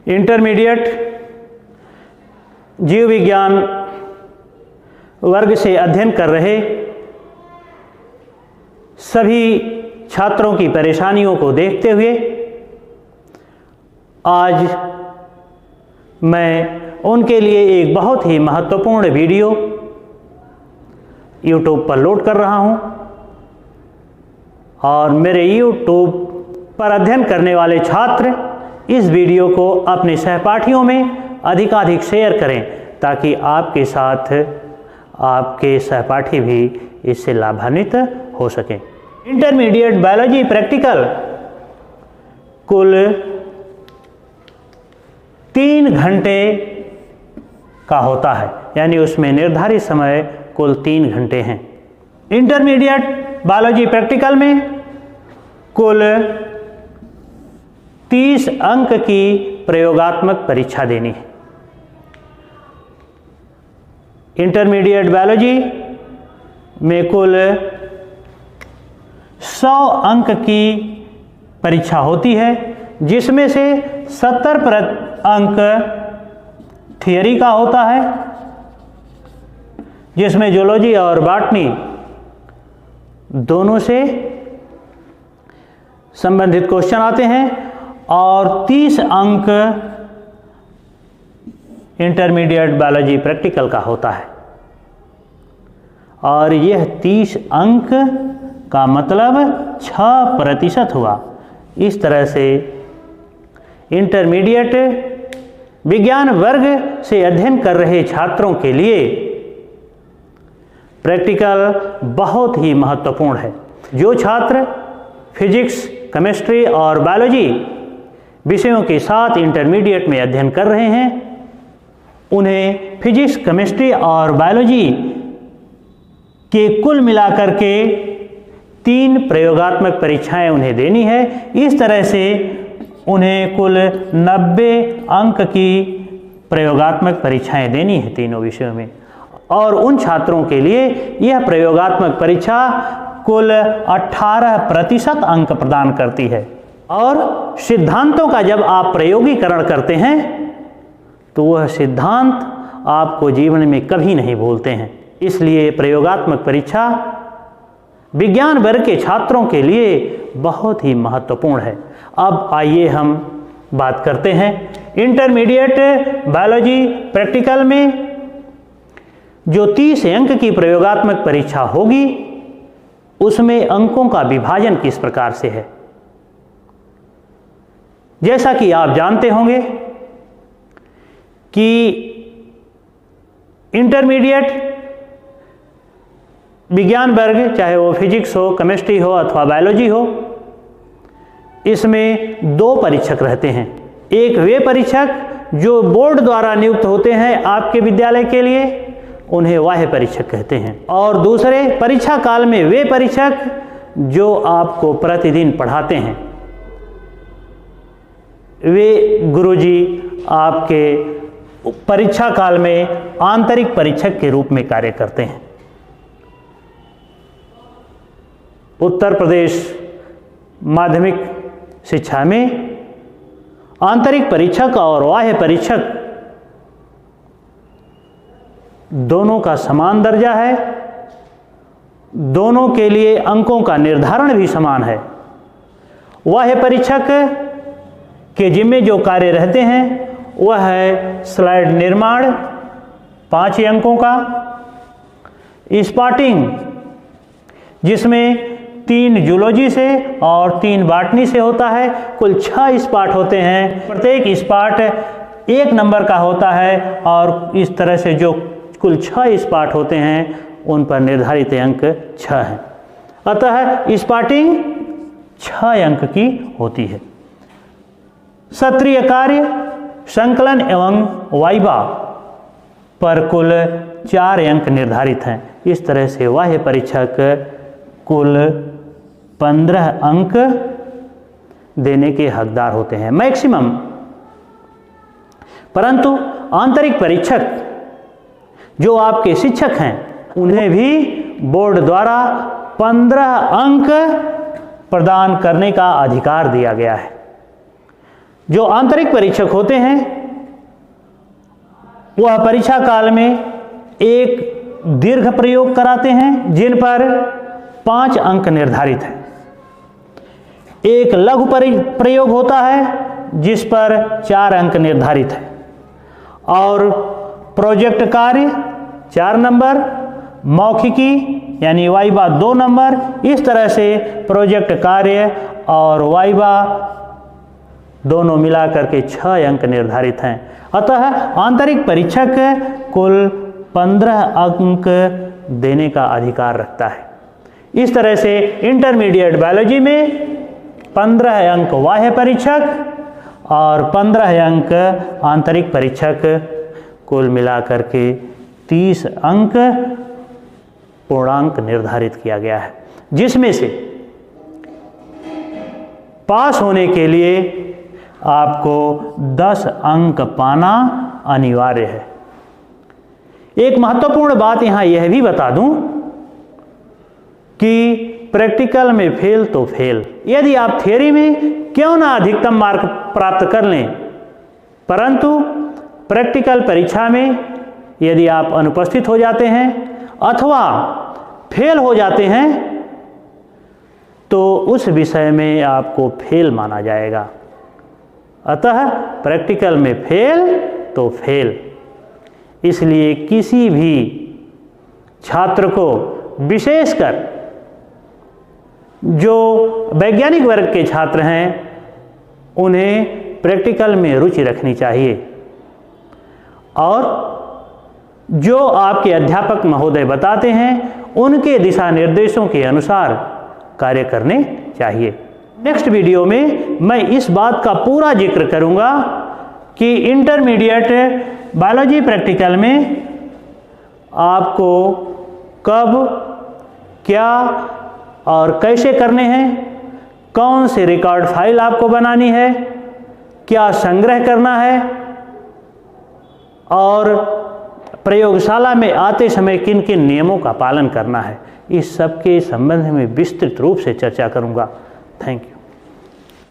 Intermediate जीव विज्ञान वर्ग से अध्ययन कर रहे सभी छात्रों की परेशानियों को देखते हुए आज मैं उनके लिए एक बहुत ही महत्वपूर्ण वीडियो YouTube पर लोड कर रहा हूं और मेरे YouTube पर अध्ययन करने वाले छात्र इस वीडियो को अपने सहपाठियों में अधिकाधिक शेयर करें ताकि आपके साथ आपके सहपाठी भी इससे लाभान्वित हो सकें। इंटरमीडिएट बायोलॉजी प्रैक्टिकल कुल 3 घंटे का होता है, यानी उसमें निर्धारित समय कुल 3 घंटे हैं। इंटरमीडिएट बायोलॉजी प्रैक्टिकल में कुल 30 अंक की प्रयोगात्मक परीक्षा देनी है। इंटरमीडिएट बायोलॉजी में कुल 100 अंक की परीक्षा होती है, जिसमें से 70 अंक थियरी का होता है, जिसमें जूलॉजी और बॉटनी दोनों से संबंधित क्वेश्चन आते हैं, और 30 अंक इंटरमीडिएट बायोलॉजी प्रैक्टिकल का होता है। और यह 30 अंक का मतलब 6% हुआ। इस तरह से इंटरमीडिएट विज्ञान वर्ग से अध्ययन कर रहे छात्रों के लिए प्रैक्टिकल बहुत ही महत्वपूर्ण है। जो छात्र फिजिक्स, केमिस्ट्री और बायोलॉजी विषयों के साथ इंटरमीडिएट में अध्ययन कर रहे हैं, उन्हें फिजिक्स, केमिस्ट्री और बायोलॉजी के कुल मिलाकर के 3 प्रयोगात्मक परीक्षाएं उन्हें देनी है। इस तरह से उन्हें कुल 90 अंक की प्रयोगात्मक परीक्षाएं देनी है तीनों विषयों में। और उन छात्रों के लिए यह प्रयोगात्मक परीक्षा कुल 18% अंक प्रदान करती है। और सिद्धांतों का जब आप प्रयोगीकरण करते हैं तो वह सिद्धांत आपको जीवन में कभी नहीं भूलते हैं। इसलिए प्रयोगात्मक परीक्षा विज्ञान वर्ग के छात्रों के लिए बहुत ही महत्वपूर्ण है। अब आइए हम बात करते हैं इंटरमीडिएट बायोलॉजी प्रैक्टिकल में जो 30 अंक की प्रयोगात्मक परीक्षा होगी, उसमें अंकों का विभाजन किस प्रकार से है। जैसा कि आप जानते होंगे कि इंटरमीडिएट विज्ञान वर्ग, चाहे वो फिजिक्स हो, केमिस्ट्री हो अथवा बायोलॉजी हो, इसमें 2 परीक्षक रहते हैं। एक वे परीक्षक जो बोर्ड द्वारा नियुक्त होते हैं आपके विद्यालय के लिए, उन्हें बाह्य परीक्षक कहते हैं। और दूसरे परीक्षा काल में वे परीक्षक जो आपको प्रतिदिन पढ़ाते हैं, वे गुरुजी आपके परीक्षा काल में आंतरिक परीक्षक के रूप में कार्य करते हैं। उत्तर प्रदेश माध्यमिक शिक्षा में आंतरिक परीक्षक और बाह्य परीक्षक दोनों का समान दर्जा है। दोनों के लिए अंकों का निर्धारण भी समान है। बाह्य परीक्षक के जिम्मे जो कार्य रहते हैं वह है स्लाइड निर्माण 5 अंकों का, स्पॉटिंग जिसमें 3 जूलॉजी से और 3 बॉटनी से होता है। कुल 6 स्पॉट होते हैं, प्रत्येक स्पॉट 1 नंबर का होता है, और इस तरह से जो कुल 6 स्पॉट होते हैं उन पर निर्धारित अंक 6 हैं। अतः स्पॉटिंग 6 अंक की होती है। सत्रीय कार्य, संकलन एवं वाइवा पर कुल 4 अंक निर्धारित हैं। इस तरह से बाह्य परीक्षक कुल 15 अंक देने के हकदार होते हैं मैक्सिमम। परंतु आंतरिक परीक्षक जो आपके शिक्षक हैं, उन्हें भी बोर्ड द्वारा 15 अंक प्रदान करने का अधिकार दिया गया है। जो आंतरिक परीक्षक होते हैं वह परीक्षा काल में एक दीर्घ प्रयोग कराते हैं जिन पर 5 अंक निर्धारित हैं। एक लघु प्रयोग होता है जिस पर 4 अंक निर्धारित है और प्रोजेक्ट कार्य 4 नंबर, मौखिकी यानी वाइवा 2 नंबर। इस तरह से प्रोजेक्ट कार्य और वाइवा दोनों मिलाकर के 6 अंक निर्धारित हैं। अतः आंतरिक परीक्षक कुल 15 अंक देने का अधिकार रखता है। इस तरह से इंटरमीडिएट बायोलॉजी में 15 अंक बाह्य परीक्षक और 15 अंक आंतरिक परीक्षक, कुल मिलाकर के 30 अंक पूर्णांक निर्धारित किया गया है, जिसमें से पास होने के लिए आपको 10 अंक पाना अनिवार्य है। एक महत्वपूर्ण बात यहाँ यह भी बता दूं कि प्रैक्टिकल में फेल तो फेल, यदि आप थ्योरी में क्यों ना अधिकतम मार्क प्राप्त कर लें, परंतु प्रैक्टिकल परीक्षा में यदि आप अनुपस्थित हो जाते हैं अथवा फेल हो जाते हैं तो उस विषय में आपको फेल माना जाएगा। अतः प्रैक्टिकल में फेल तो फेल। इसलिए किसी भी छात्र को, विशेषकर जो वैज्ञानिक वर्ग के छात्र हैं, उन्हें प्रैक्टिकल में रुचि रखनी चाहिए और जो आपके अध्यापक महोदय बताते हैं उनके दिशा निर्देशों के अनुसार कार्य करने चाहिए। नेक्स्ट वीडियो में मैं इस बात का पूरा जिक्र करूंगा कि इंटरमीडिएट बायोलॉजी प्रैक्टिकल में आपको कब, क्या और कैसे करने हैं, कौन से रिकॉर्ड फाइल आपको बनानी है, क्या संग्रह करना है और प्रयोगशाला में आते समय किन किन नियमों का पालन करना है, इस सब के संबंध में विस्तृत रूप से चर्चा करूंगा। Thank you.